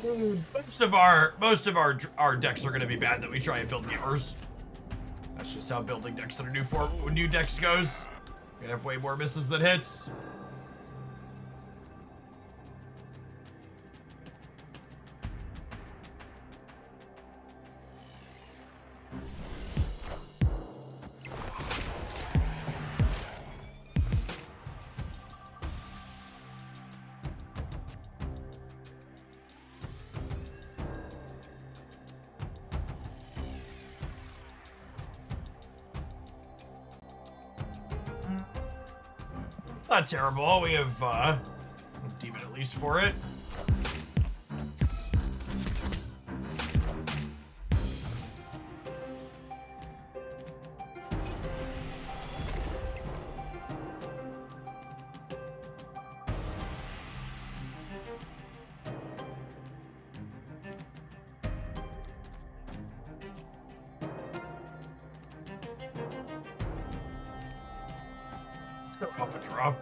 Most of our decks are going to be bad that we try and build gamers. That's just how building decks that are new decks goes. You're gonna have way more misses than hits. Not terrible. We have a demon at least for it. Off a draw.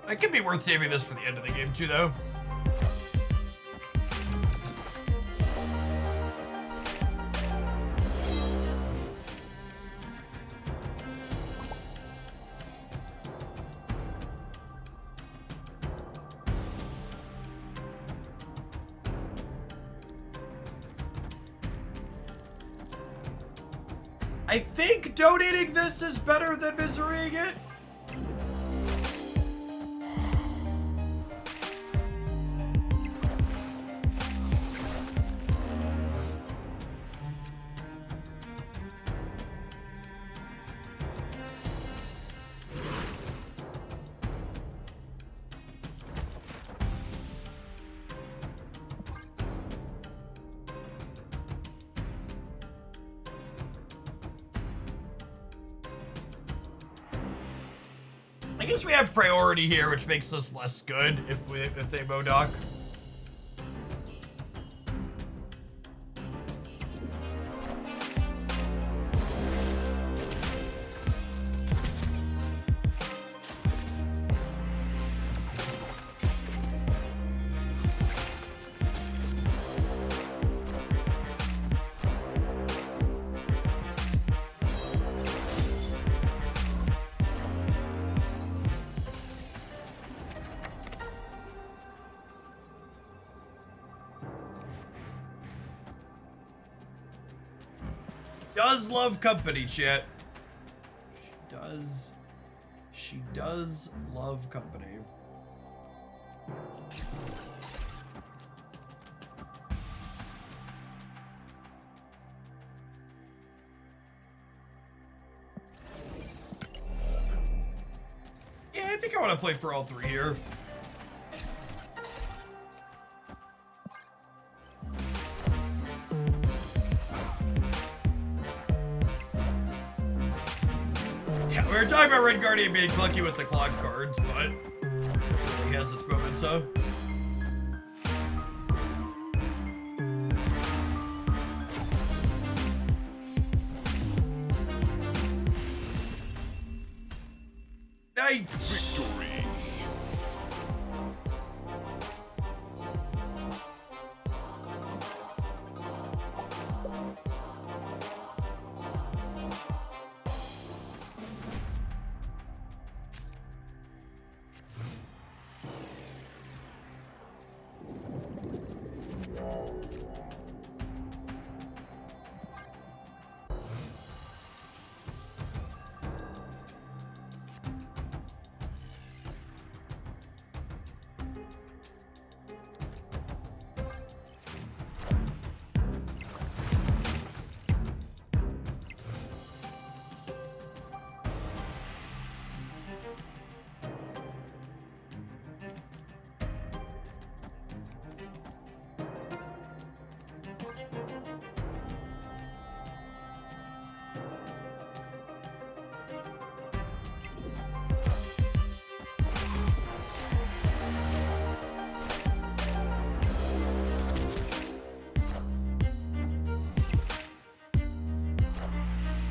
It could be worth saving this for the end of the game too, though. I think donating this is better than miserying it. I guess we have priority here, which makes us less good if they Modoc. Does love company, chat. She does love company. Yeah, I think I want to play for all three here. We were talking about Red Guardian being lucky with the clock cards, but he has its moments, so. Nice! Victory!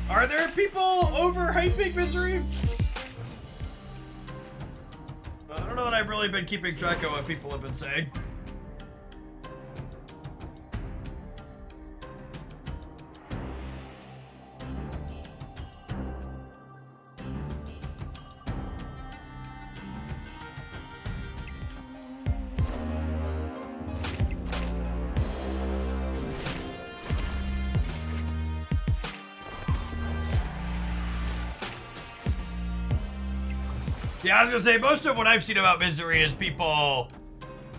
Are there people overhyping Misery? I don't know that I've really been keeping track of what people have been saying. Yeah, I was gonna say, most of what I've seen about misery is people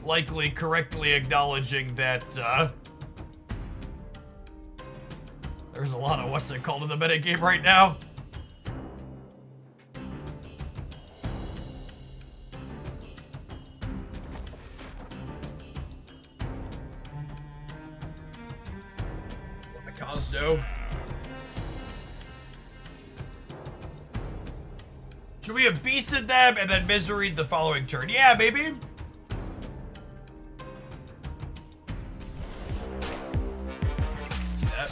likely correctly acknowledging that, there's a lot of what's it called in the metagame right now. Cosdo. Should we have beasted them and then miseried the following turn? Yeah, maybe. See that?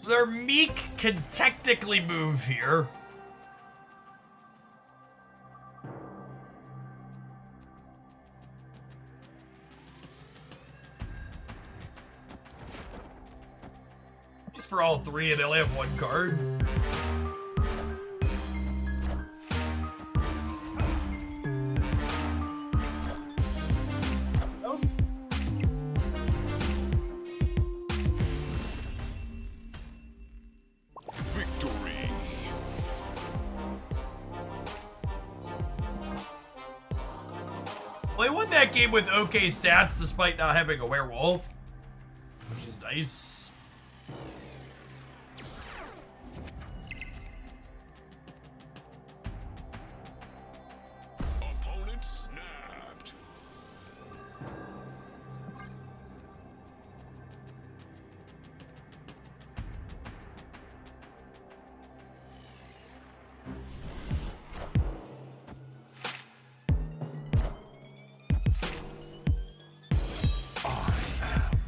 So their meek can technically move here. It's for all three and they only have one card. Well, he won that game with okay stats despite not having a werewolf, which is nice. Opponent snapped.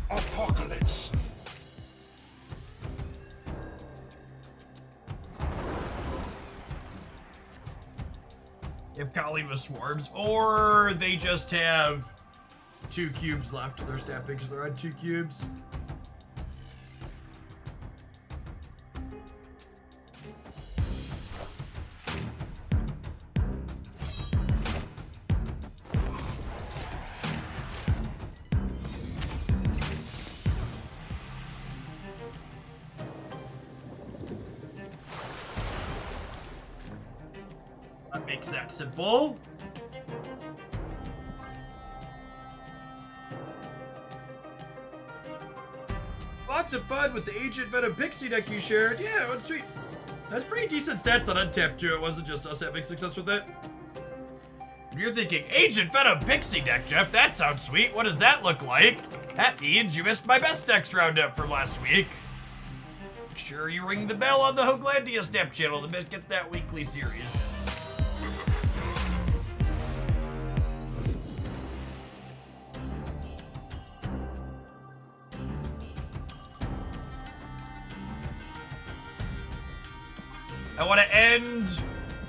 Apocalypse. If Kaliva swarms, or they just have 2 cubes left of their stat because they're on 2 cubes. That makes that simple. Lots of fun with the Ancient Venom Pixie deck you shared. Yeah, that's sweet. That's pretty decent stats on Untapped too. It wasn't just us having success with it. If you're thinking, Ancient Venom Pixie deck, Jeff, that sounds sweet. What does that look like? That means you missed my best decks roundup from last week. Make sure you ring the bell on the Hoaglandia Snap channel to get that weekly series. I want to end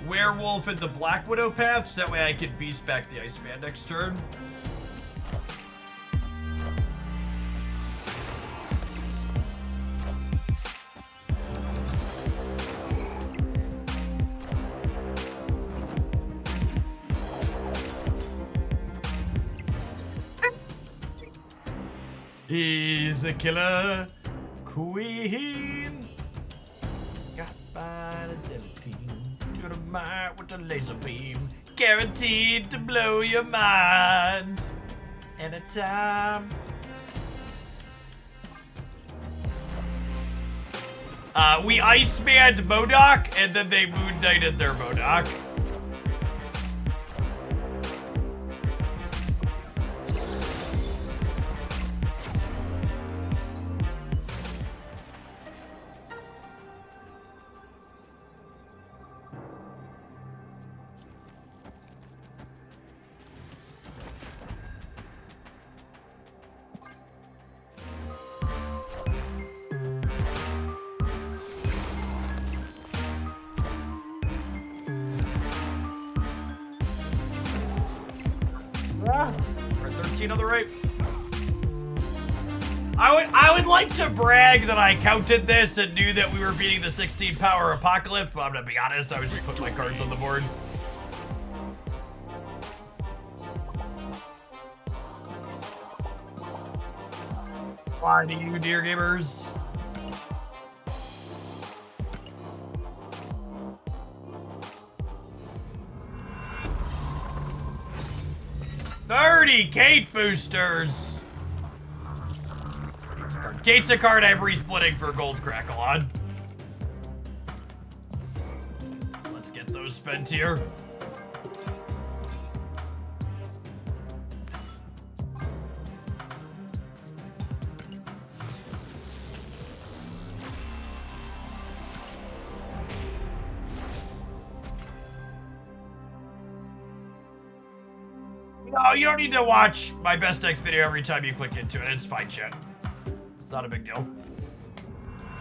Werewolf in the Black Widow path, so that way I can beast back the Iceman next turn. He's a killer queen. Got by the gelatine. Got a mind with a laser beam. Guaranteed to blow your mind. Anytime. We Ice-Manned MODOK, and then they Moon Knighted their MODOK. Or 13 on the right. I would like to brag that I counted this and knew that we were beating the 16 power apocalypse, but I'm gonna be honest, I was just putting my cards on the board. Why do you, dear gamers? $30 boosters. Kate's a card I'm resplitting for Gold Crackle on. Let's get those spent here. No, you don't need to watch my best X video every time you click into it. It's fine, chat. It's not a big deal.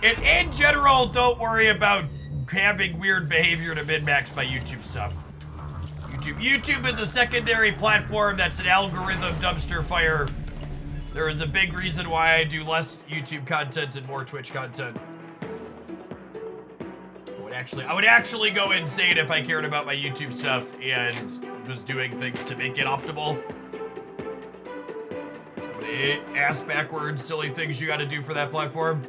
In general, don't worry about having weird behavior to min-max my YouTube stuff. YouTube is a secondary platform that's an algorithm dumpster fire. There is a big reason why I do less YouTube content and more Twitch content. I would actually go insane if I cared about my YouTube stuff and was doing things to make it optimal. Ass backwards, silly things you gotta do for that platform.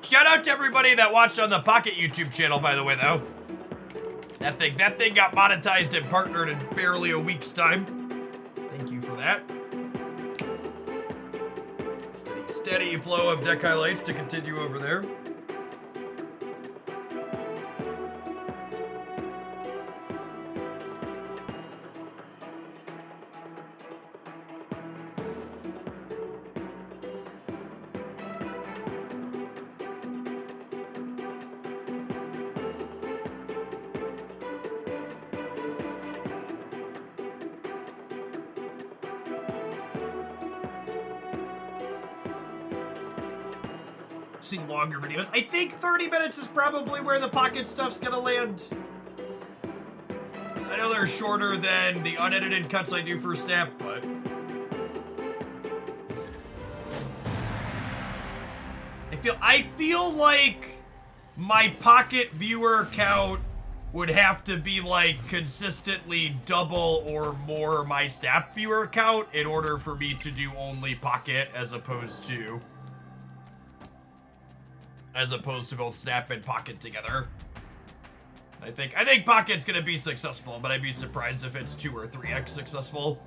Shout out to everybody that watched on the Pocket YouTube channel, by the way, though. That thing got monetized and partnered in barely a week's time. Thank you for that. Steady flow of deck highlights to continue over there. See longer videos. I think 30 minutes is probably where the pocket stuff's gonna land. I know they're shorter than the unedited cuts I do for Snap, but I feel like my pocket viewer count would have to be like consistently double or more my Snap viewer count in order for me to do only pocket as opposed to both Snap and Pocket together. I think Pocket's gonna be successful, but I'd be surprised if it's 2 or 3x successful.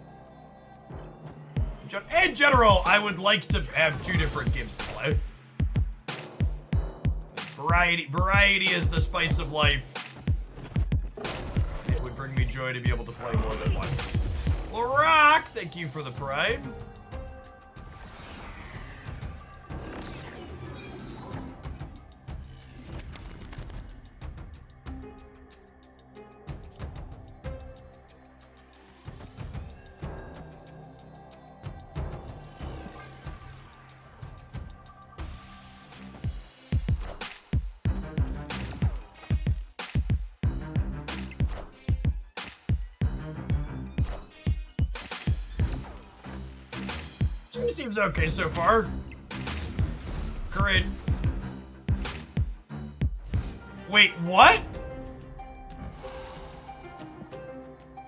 In general, I would like to have 2 different games to play. Variety is the spice of life. It would bring me joy to be able to play more than one. Larock, thank you for the pride. Seems okay so far. Great. Wait, what?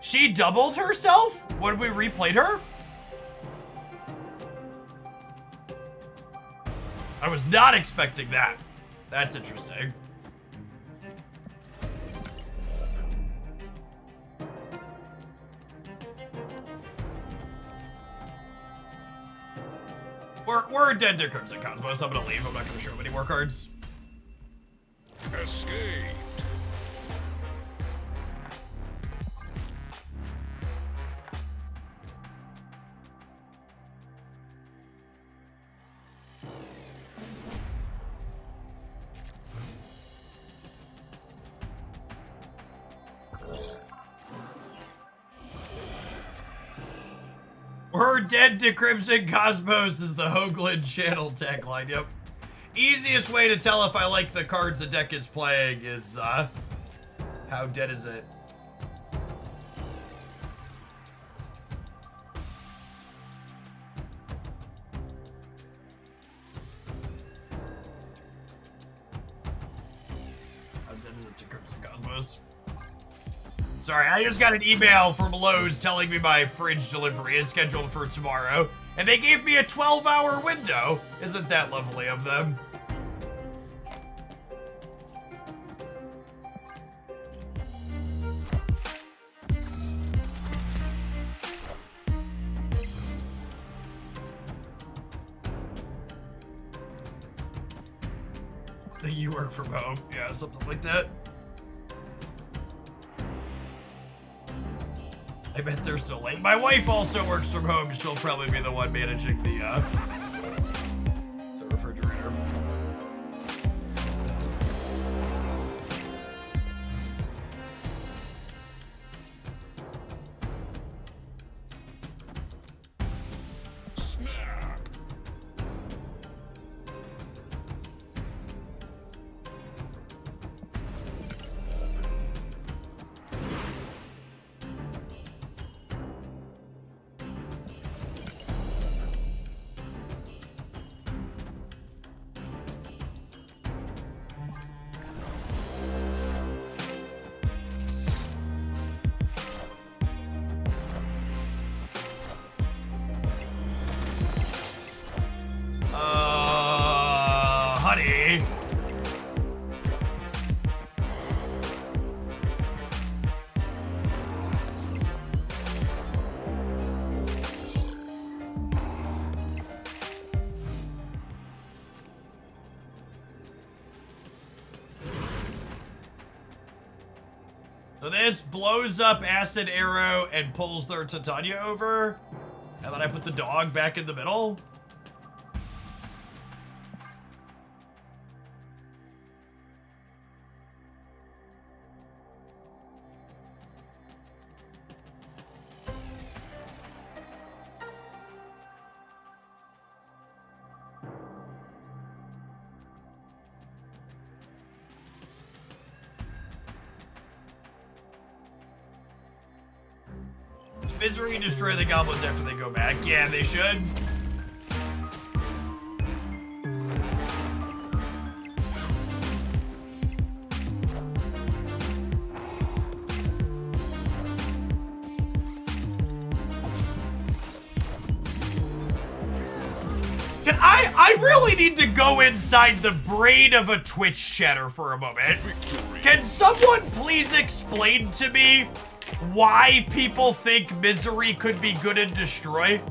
She doubled herself when we replayed her? I was not expecting that. That's interesting. We're dead to Crimson Cosmos. I'm gonna leave. I'm not gonna show him any more cards. Escaped. We're dead to Crimson Cosmos is the Hoagland channel tagline, yep. Easiest way to tell if I like the cards a deck is playing is How dead is it? How dead is it to Crypto Cosmos? Sorry, I just got an email from Lowe's telling me my fridge delivery is scheduled for tomorrow, and they gave me a 12-hour window. Isn't that lovely of them? I think you work from home. Yeah, something like that. I bet they're so late. My wife also works from home. She'll probably be the one managing the refrigerator. Snap. Honey. So this blows up Acid Arrow and pulls their Titania over. And then I put the dog back in the middle. Misery destroy the goblins after they go back. Yeah, they should. I really need to go inside the brain of a Twitch chatter for a moment. Can someone please explain to me why people think Misery could be good in Destroy?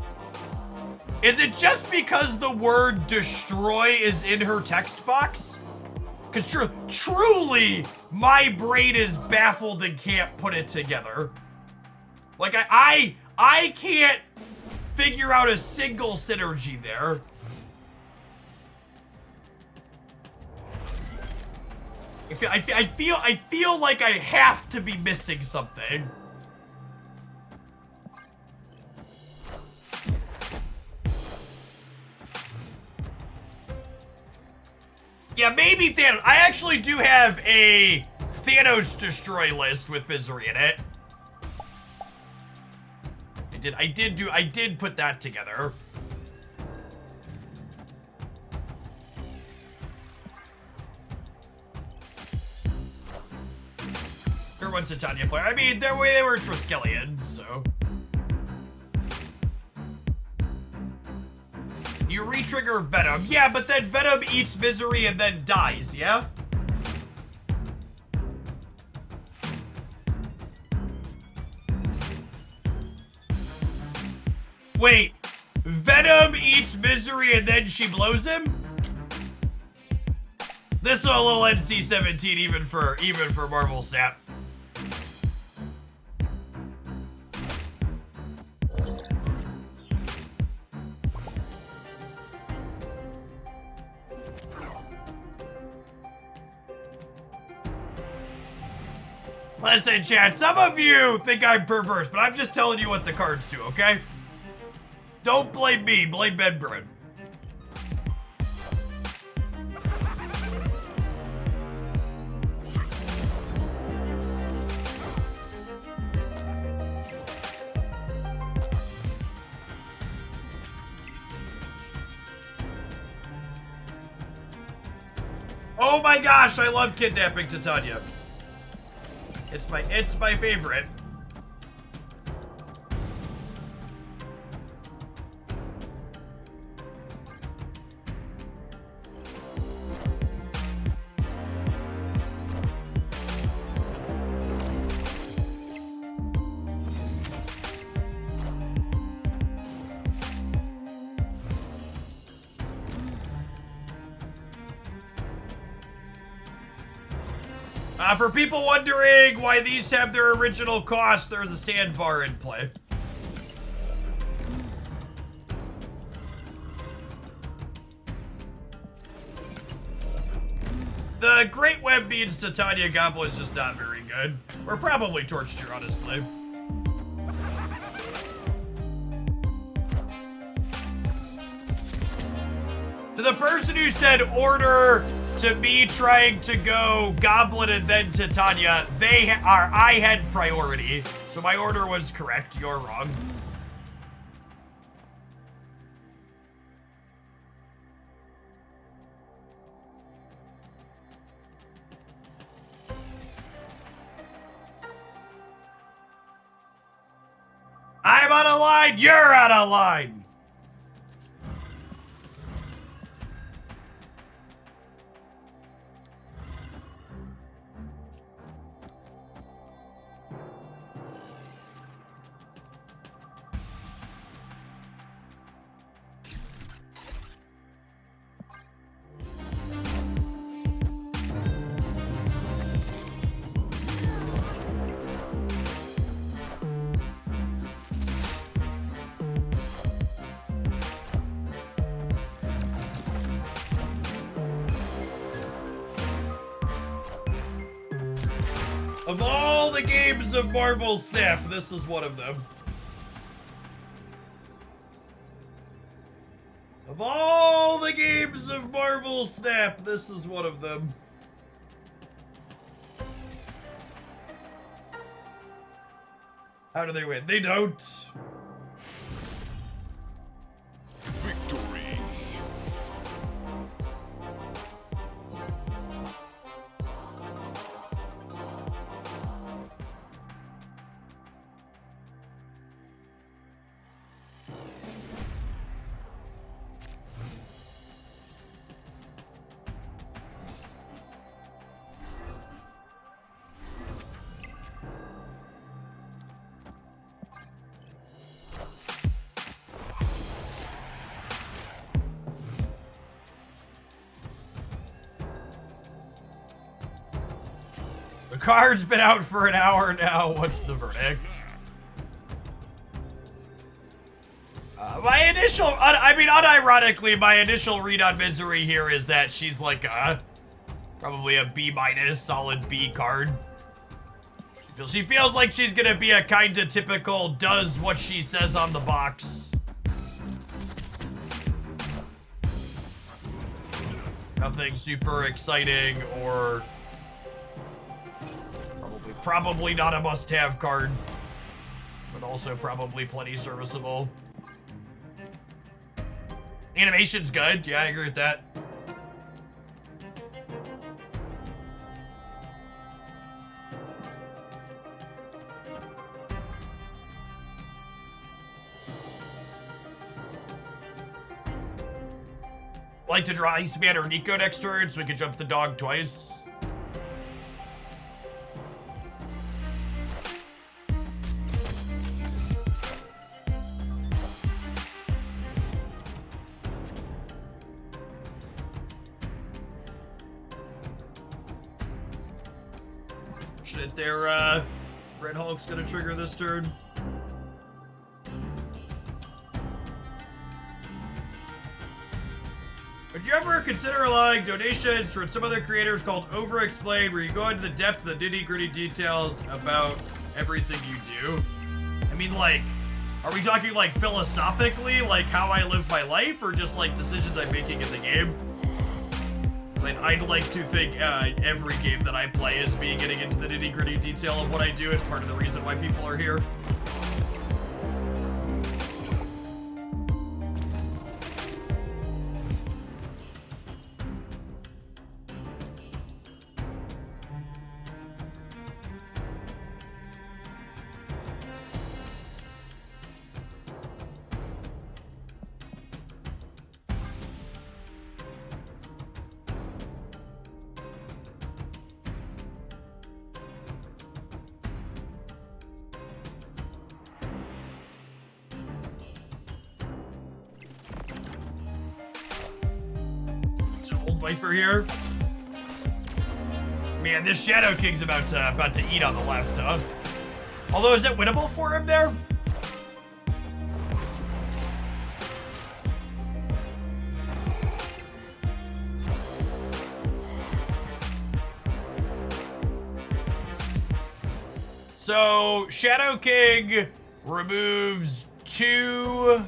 Is it just because the word destroy is in her text box? Because truly, my brain is baffled and can't put it together. Like, I can't figure out a single synergy there. I feel like I have to be missing something. Yeah, maybe Thanos. I actually do have a Thanos destroy list with Misery in it. I did put that together. There was a Titania player. I mean, they were Triskelions, so. You re-trigger Venom. Yeah, but then Venom eats Misery and then dies, yeah? Wait, Venom eats Misery and then she blows him? This is a little NC-17 even for Marvel Snap. Listen, chat, some of you think I'm perverse, but I'm just telling you what the cards do, okay? Don't blame me, blame Bedbrood. Oh my gosh, I love kidnapping Titania. It's my favorite. For people wondering why these have their original cost, there's a sandbar in play. The Great Web means Titania Goblin's just not very good. Or probably torched you, honestly. To the person who said order to me trying to go Goblin and then Titania, I had priority. So my order was correct, you're wrong. I'm on a line, you're on a line! Of all the games of Marvel Snap, this is one of them. Of all the games of Marvel Snap, this is one of them. How do they win? They don't. Victory. The card's been out for an hour now. What's the verdict? My initial, unironically, my initial read on Misery here is that she's like probably a B-, solid B card. She feels like she's gonna be a kind of typical does what she says on the box. Nothing super exciting or probably not a must-have card, but also probably plenty serviceable. Animation's good. Yeah, I agree with that. Like to draw Iceman or Nico next turn so we can jump the dog twice. Shit, their Red Hulk's gonna trigger this turn. Would you ever consider allowing donations from some other creators called Overexplain, where you go into the depth of the nitty-gritty details about everything you do? I mean, like, are we talking, like, philosophically, like how I live my life, or just, like, decisions I'm making in the game? I'd like to think every game that I play is me getting into the nitty-gritty detail of what I do. It's part of the reason why people are here. Viper here. Man, this Shadow King's about to eat on the left, huh? Although, is it winnable for him there? So, Shadow King removes 2,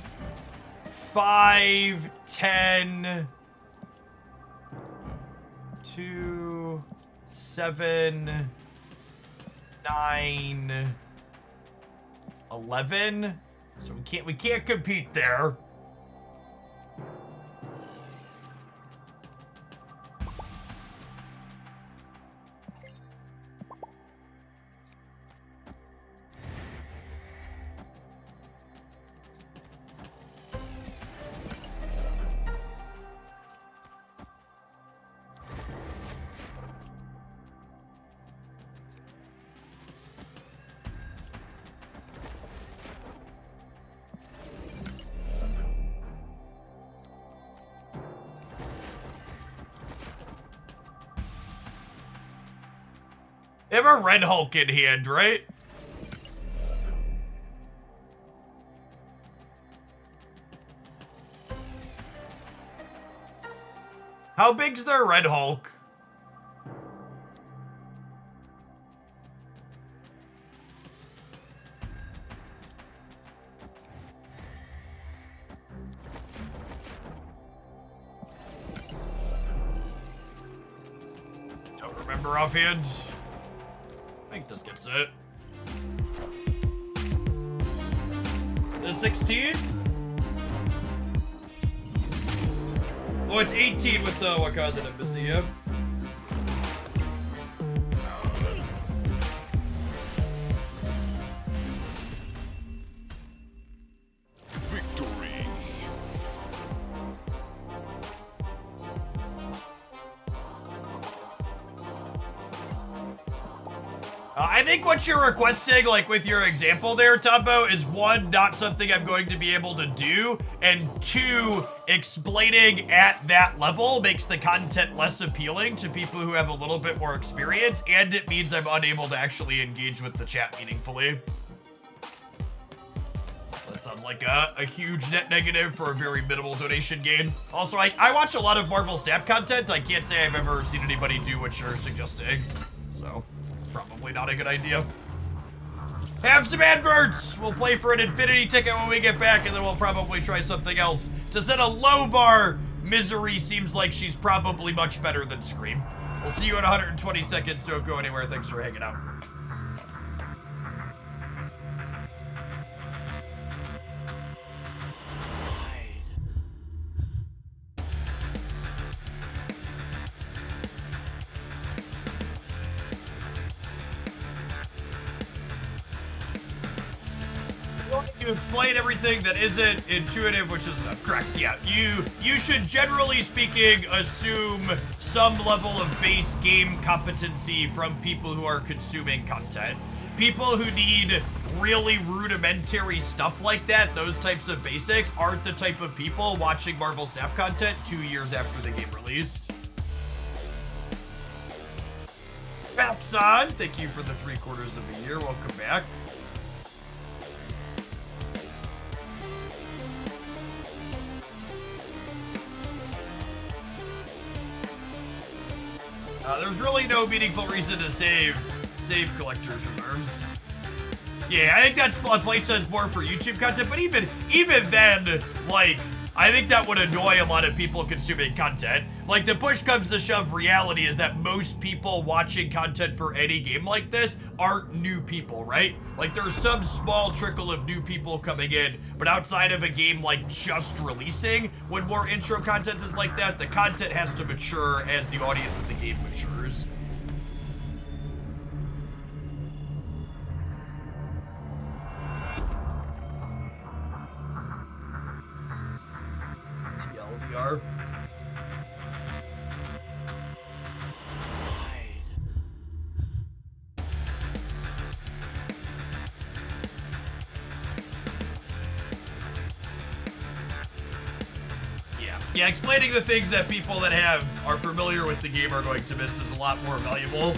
5, 10, 2, 7, 9, 11. So we can't compete there. They have a Red Hulk in hand, right? How big's their Red Hulk? Don't remember offhand. I think this gets it. The 16? Oh, it's 18 with the Wakandan Embassy, yeah. Victory. I think what you're requesting, like with your example there, Tombo, is one, not something I'm going to be able to do, and two, explaining at that level makes the content less appealing to people who have a little bit more experience, and it means I'm unable to actually engage with the chat meaningfully. That sounds like a huge net negative for a very minimal donation gain. Also, I watch a lot of Marvel Snap content. I can't say I've ever seen anybody do what you're suggesting, so it's probably not a good idea. Have some adverts! We'll play for an Infinity ticket when we get back, and then we'll probably try something else. To set a low bar, Misery seems like she's probably much better than Scream. We'll see you in 120 seconds. Don't go anywhere. Thanks for hanging out. You explain everything that isn't intuitive, which is correct. Yeah, you should, generally speaking, assume some level of base game competency from people who are consuming content. People who need really rudimentary stuff like that, those types of basics, aren't the type of people watching Marvel Snap content 2 years after the game released. Baxon, thank you for the 3/4 of a year. Welcome back. There's really no meaningful reason to save collector's reserves. Yeah, I think that's a place that's more for YouTube content, but even then, like, I think that would annoy a lot of people consuming content. Like, the push comes to shove reality is that most people watching content for any game like this aren't new people, right? Like, there's some small trickle of new people coming in, but outside of a game like just releasing, when more intro content is like that, the content has to mature as the audience of the game matures. TLDR. Yeah. Yeah, explaining the things that people that are familiar with the game are going to miss is a lot more valuable.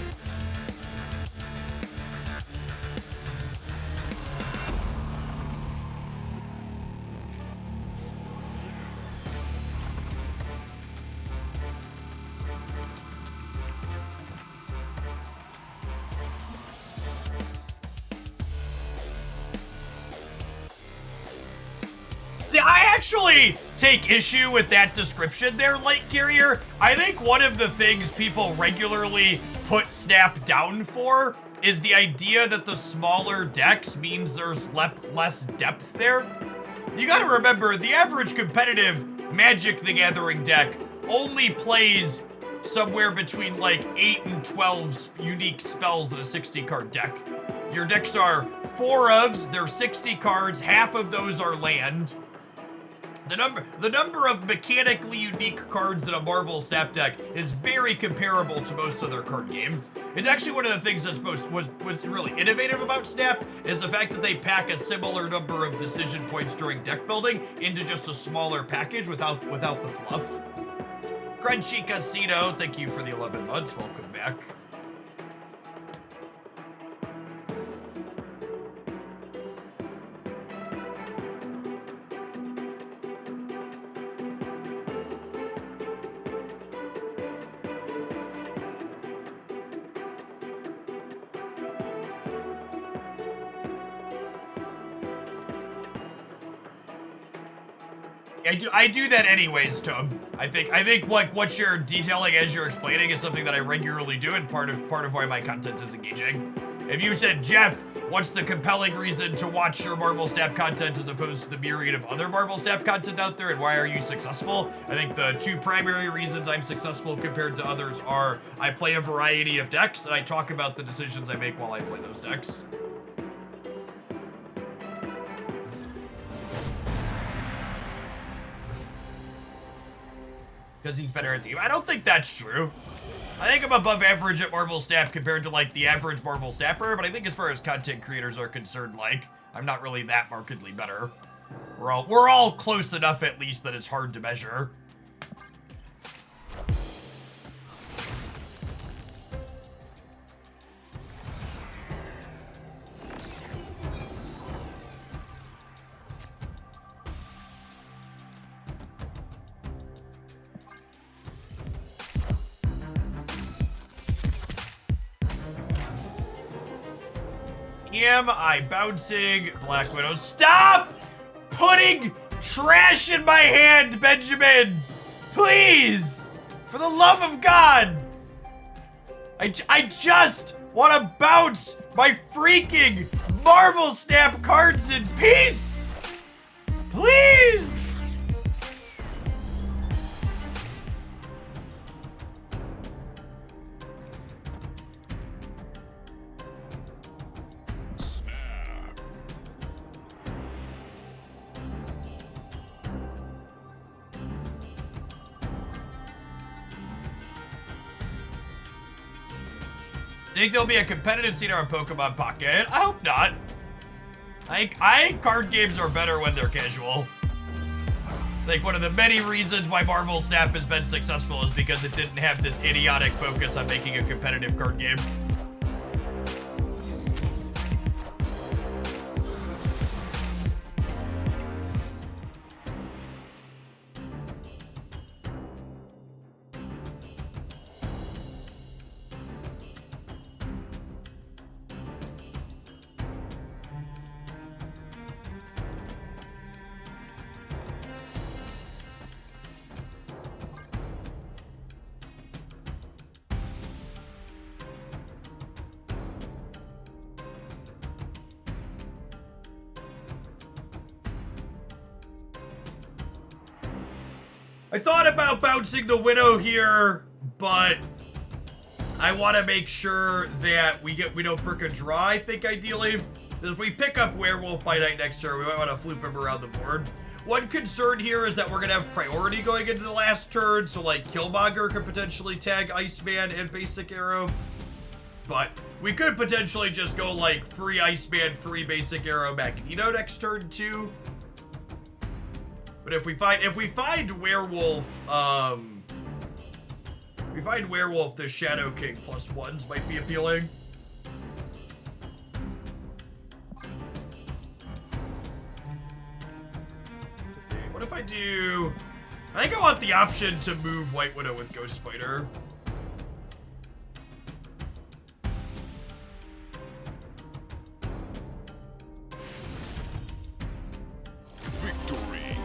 See, I actually take issue with that description there, Light Carrier. I think one of the things people regularly put Snap down for is the idea that the smaller decks means there's less depth there. You gotta remember, the average competitive Magic the Gathering deck only plays somewhere between like 8 and 12 unique spells in a 60-card deck. Your decks are 4 ofs, they're 60 cards, half of those are land. The number of mechanically unique cards in a Marvel Snap deck is very comparable to most other card games. It's actually one of the things that's was really innovative about Snap is the fact that they pack a similar number of decision points during deck building into just a smaller package without the fluff. Crunchy Casino, thank you for the 11 months. Welcome back. I do that anyways, Tom. I think like what you're detailing as you're explaining is something that I regularly do, and part of why my content is engaging. If you said, Jeff, what's the compelling reason to watch your Marvel Snap content as opposed to the myriad of other Marvel Snap content out there, and why are you successful? I think the 2 primary reasons I'm successful compared to others are I play a variety of decks, and I talk about the decisions I make while I play those decks. Because he's better at the game. I don't think that's true. I think I'm above average at Marvel Snap compared to like the average Marvel Snapper, but I think as far as content creators are concerned, like I'm not really that markedly better. We're all close enough at least that it's hard to measure. Am I bouncing? Black Widow. Stop putting trash in my hand, Benjamin! Please! For the love of God! I just want to bounce my freaking Marvel Snap cards in peace! Please! Think there'll be a competitive scene on Pokemon Pocket? I hope not. I think card games are better when they're casual. Like, one of the many reasons why Marvel Snap has been successful is because it didn't have this idiotic focus on making a competitive card game. I thought about bouncing the Widow here, but I want to make sure that we don't brick a draw, I think, ideally. If we pick up Werewolf by night next turn, we might want to floop him around the board. One concern here is that we're going to have priority going into the last turn, so like Killmonger could potentially tag Iceman and Basic Arrow. But we could potentially just go like free Iceman, free Basic Arrow, Magneto next turn too. But if we find werewolf, the Shadow King +1s might be appealing. What if I do? I think I want the option to move White Widow with Ghost Spider. Victory.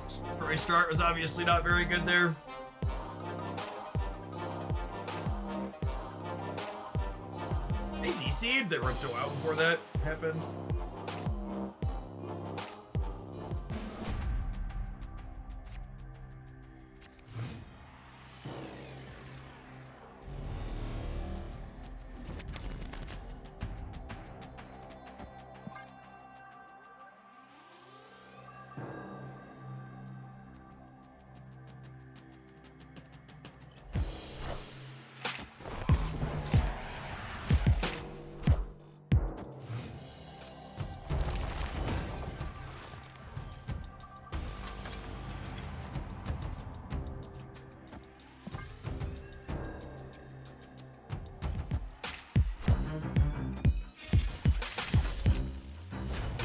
Story start was obviously not very good there. They DC'd, they ripped out before that happened.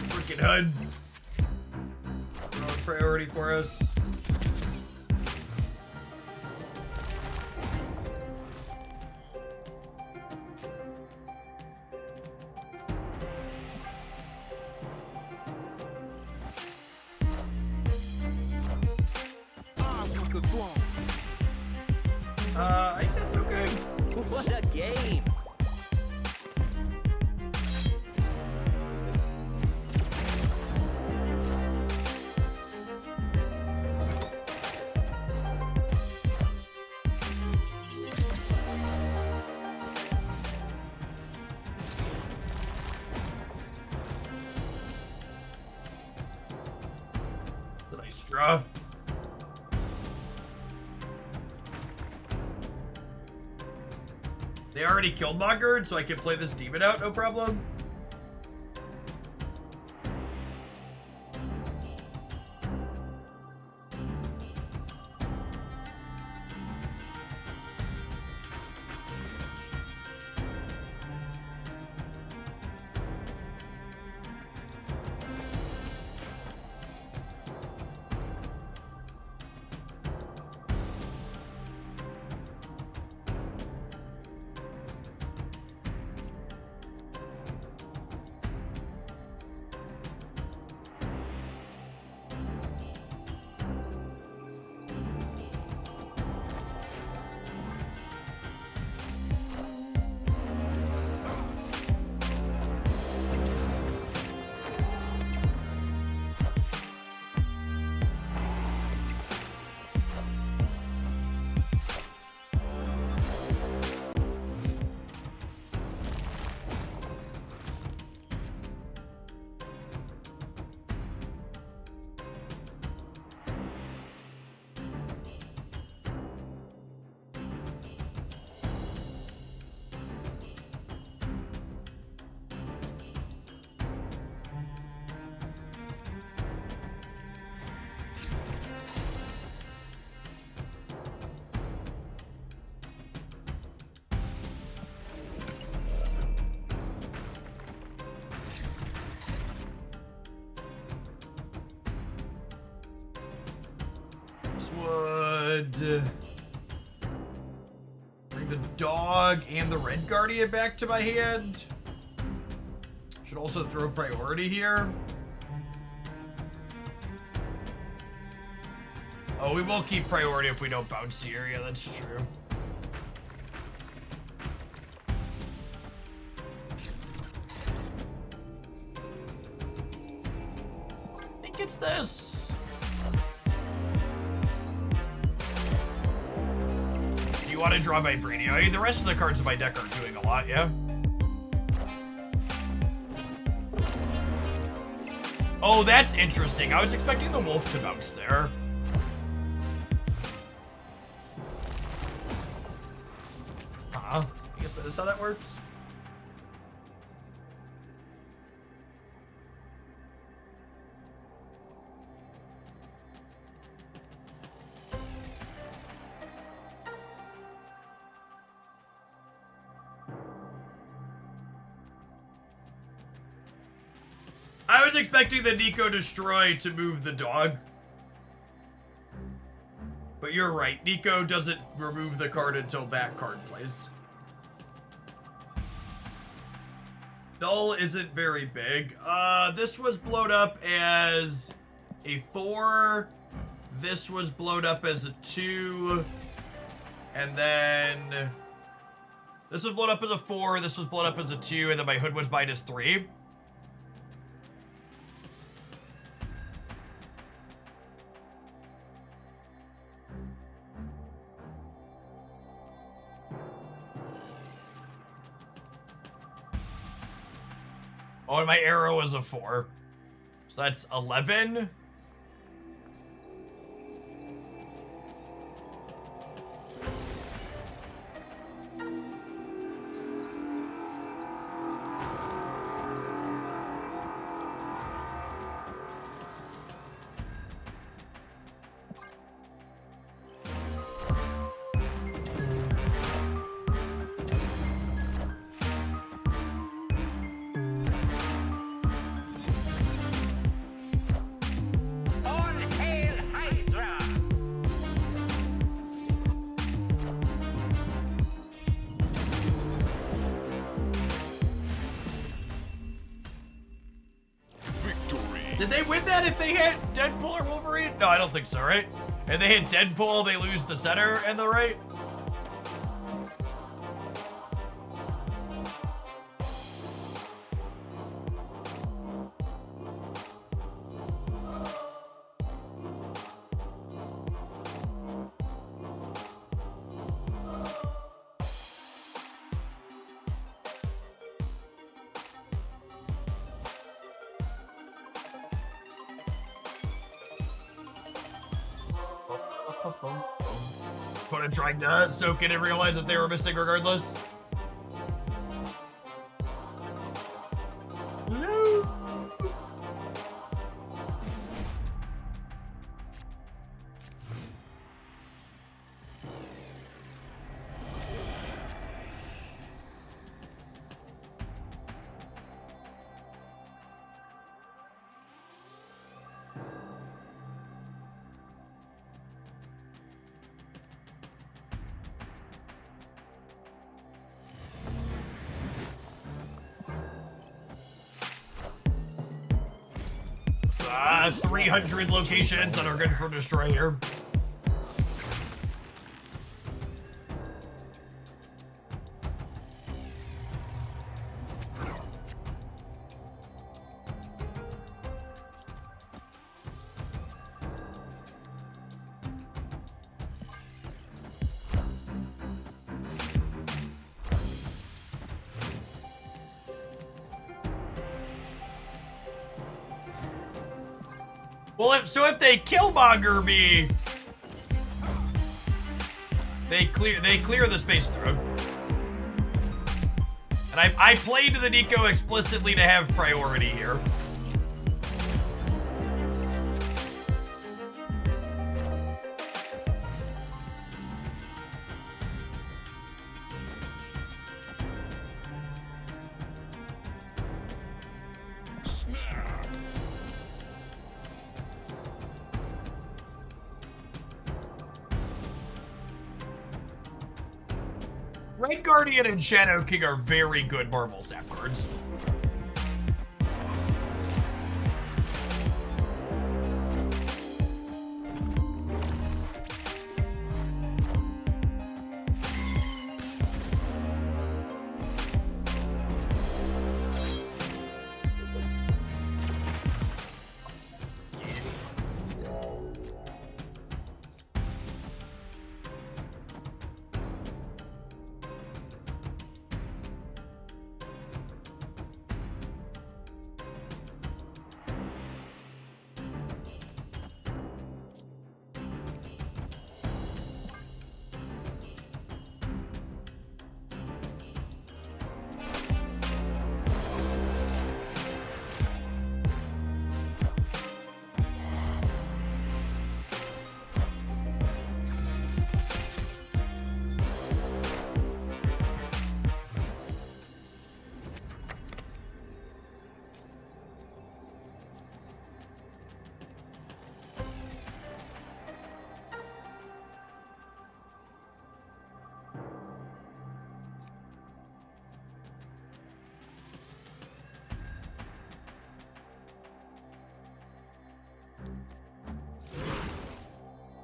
Freaking HUD. Wrong priority for us. I want the throne. I think that's okay. What a game! It's a nice draw. They already killed Mongard, so I can play this demon out, no problem. Would bring the dog and the Red Guardian back to my hand. Should also throw priority here. Oh, we will keep priority if we don't bounce the area. That's true. I think it's this. You want to draw my Brainiac? The rest of the cards in my deck are doing a lot, yeah? Oh, that's interesting. I was expecting the wolf to bounce there. Huh? I guess that is how that works. I was expecting the Nico Destroy to move the dog. But you're right. Nico doesn't remove the card until that card plays. Null isn't very big. This was blown up as a 4. This was blown up as a 2. And then this was blown up as a 4. This was blown up as a 2. And then my hood was -3. Oh, and my arrow is a 4. So that's 11. All hail Hydra! Victory. Did they win that if they hit Deadpool or Wolverine? No, I don't think so, right? If they hit Deadpool, they lose the center and the right? Conan trying to soak in and realize that they were missing regardless. No. Ah, 300 locations that are good for destroy here. Well, if they killmonger me, they clear the space throne. And I played the Nico explicitly to have priority here. Red Guardian and Shadow King are very good Marvel Snap cards.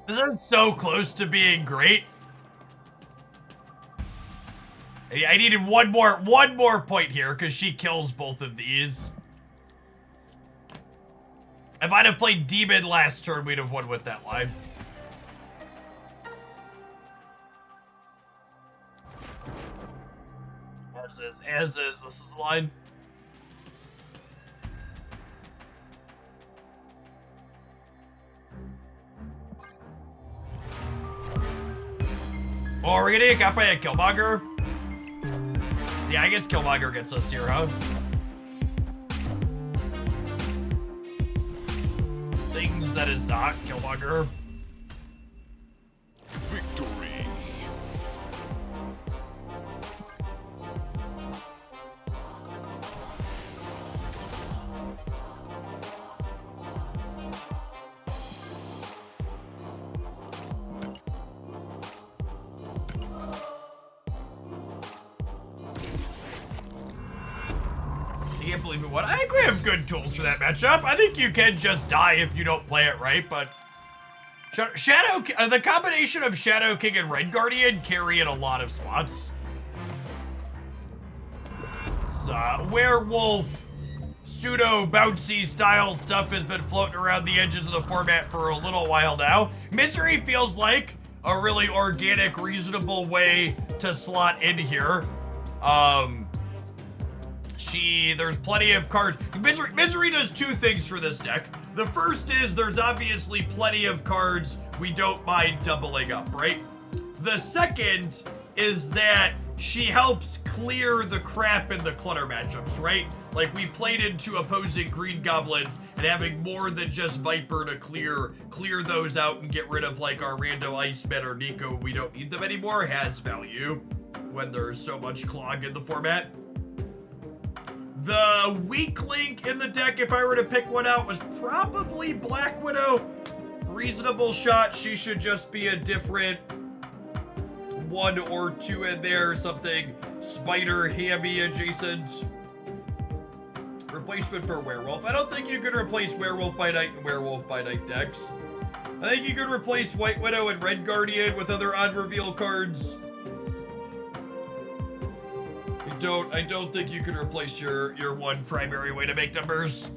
This is so close to being great. I needed one more point here because she kills both of these. If I'd have played Demon last turn, we'd have won with that line. As is, this is the line. Oh, we're gonna get got by a Killmonger? Yeah, I guess Killmonger gets us here, huh? Things that is not Killmonger. Victory. I can't believe it won. I think we have good tools for that matchup. I think you can just die if you don't play it right, but the combination of Shadow King and Red Guardian carry in a lot of spots. Werewolf, pseudo bouncy style stuff has been floating around the edges of the format for a little while now. Misery feels like a really organic, reasonable way to slot in here. There's plenty of cards. Misery does two things for this deck. The first is there's obviously plenty of cards we don't mind doubling up, right? The second is that she helps clear the crap in the clutter matchups, right? Like we played into opposing green goblins and having more than just Viper to clear those out and get rid of like our random Iceman or Nico, we don't need them anymore, has value when there's so much clog in the format. The weak link in the deck, if I were to pick one out, was probably Black Widow. Reasonable shot. She should just be a different one or two in there. Something Spider Hammy adjacent. Replacement for Werewolf. I don't think you could replace Werewolf by Night and Werewolf by Night decks. I think you could replace White Widow and Red Guardian with other odd reveal cards. I don't think you can replace your one primary way to make numbers.